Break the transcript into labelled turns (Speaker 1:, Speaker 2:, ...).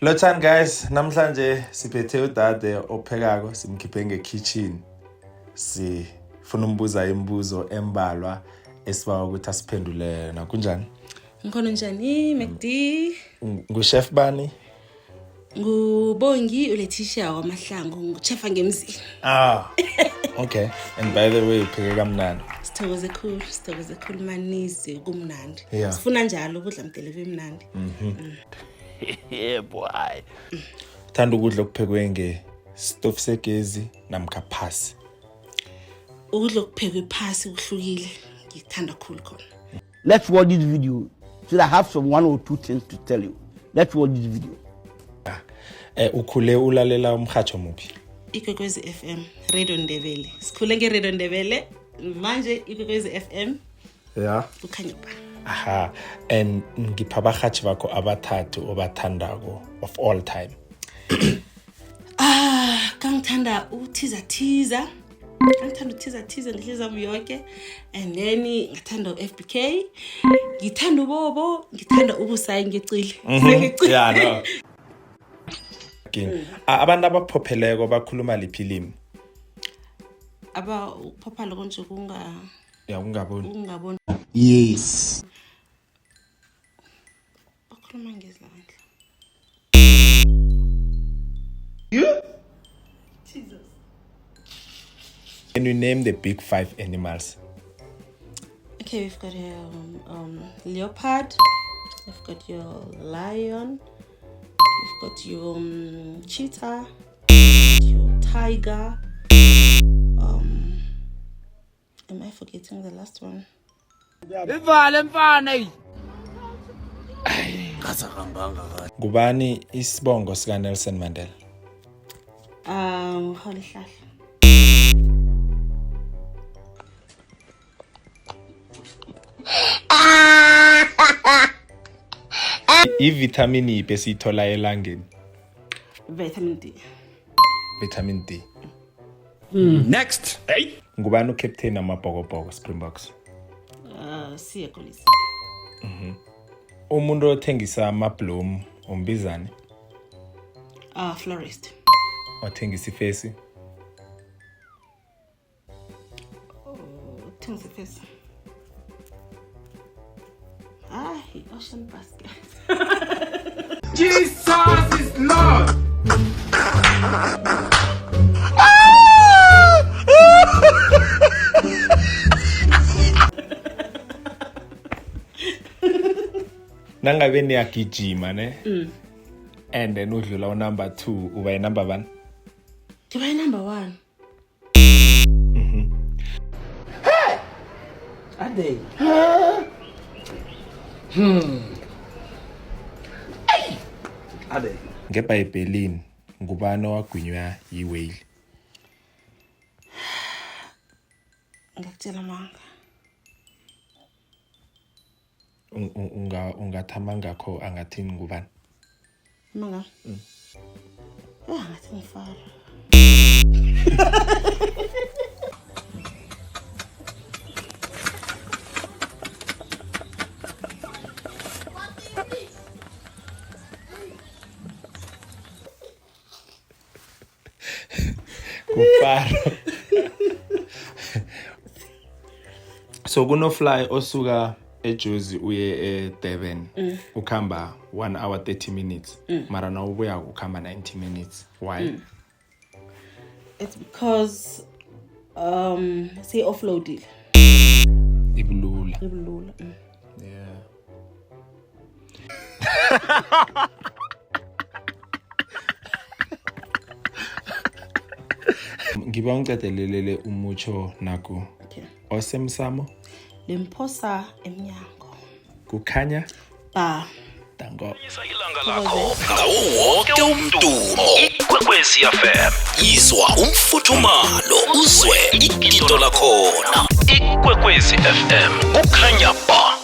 Speaker 1: Lothan guys, namhlanje siphethe udade ophekako simkhiphe ngekitchen. Sifuna umbuza imibuzo embalwa esibawa ukuthi asiphendule na kunjani?
Speaker 2: Ngikhona njani McD?
Speaker 1: Nguchef bani?
Speaker 2: Ngubongi uLetitia waMahlangu, nguchef ngemzini.
Speaker 1: Okay. And by the way, upheke kamnandi.
Speaker 2: Sithokoze khulu manisi kumnandi.
Speaker 1: Yeah.
Speaker 2: Sifuna njalo ukudla mdeleve emnandi.
Speaker 3: Yeah boy.
Speaker 1: Thanda ukudla okuphekwe ngestofu segezi namkha phasi.
Speaker 2: Ukudla okuphekwe phasi kuhlukile, ngikuthanda khulu khona.
Speaker 3: Let's watch this video so that I have some one or two things to tell you. Let's watch this video.
Speaker 1: Ukhule ulalela umhatsho muphi?
Speaker 2: Ikwekwezi FM, Radio Ndebele. Sikhule ngeRadio Ndebele, manje Ikwekwezi FM.
Speaker 1: Yeah.
Speaker 2: Kukhanya ba.
Speaker 1: Aha. And ngipha abahatshi bakho abathathu obathandako of all time.
Speaker 2: Kangithanda uThiza. Ngithanda uThiza ngihleza yonke. And then ngithanda uFBK. Ngithanda uBobo, ngithanda uBusayi ngecile.
Speaker 1: Yeah, no. Abantu abaphopheleko bakhuluma liphi ilimi?
Speaker 2: Uphophalo konje ungaboni.
Speaker 3: Yes.
Speaker 2: Bakhuluma ngezandla.
Speaker 1: You? Jesus. Can you name the big 5 animals?
Speaker 2: Okay, we've got a leopard. We've got your lion. We've got your cheetah. Your tiger. Am I forgetting the last one?
Speaker 1: Gubani isibongo sika Nelson Mandela?
Speaker 2: Holy Hlahla.
Speaker 1: Vitamin iphi esithola elangeni?
Speaker 2: Vitamin D.
Speaker 1: Vitamin D.
Speaker 3: Next.
Speaker 1: Hey. Ngubani ucaptain amabhokobhoko Springboks?
Speaker 2: Siya Kolisi.
Speaker 1: Umuntu othengisa amabloom umbizane?
Speaker 2: Florist.
Speaker 1: Othengisa ifesi?
Speaker 2: Thengisa ifesi. Ocean Basket.
Speaker 4: Jesus is Lord.
Speaker 1: Nangabe niyagijima ne? And then udlula number 2 uba number 1?
Speaker 2: Ngiba number 1.
Speaker 3: Hey! Ade. Hey! Ade.
Speaker 1: NgeBhayibhelini ngubani owagwinywa yiwhale?
Speaker 2: Ngakutshela manga.
Speaker 1: Ungathama ngakho angathini ngubani?
Speaker 2: Manga. Ngathi ngifara.
Speaker 1: Kufaro. So kunofly osuka eJozi uye eDurban ukhamba 1 hour 30 minutes mara na ubuya ukhamba 90 minutes. Why?
Speaker 2: It's because say offloaded.
Speaker 1: Ibulula. Yeah. Ngiba ngicadelelele umucho naku.
Speaker 2: Okay.
Speaker 1: Osemsamo
Speaker 2: Limphosa emnyango.
Speaker 1: kukhanya
Speaker 2: Ba.
Speaker 1: dango.
Speaker 5: Ilanga lakho ngawo wonke umdumo. Ikwekwezi FM izwa umfuthumalo uzwe igito lakhona. Ikwekwezi FM kukhanya ba.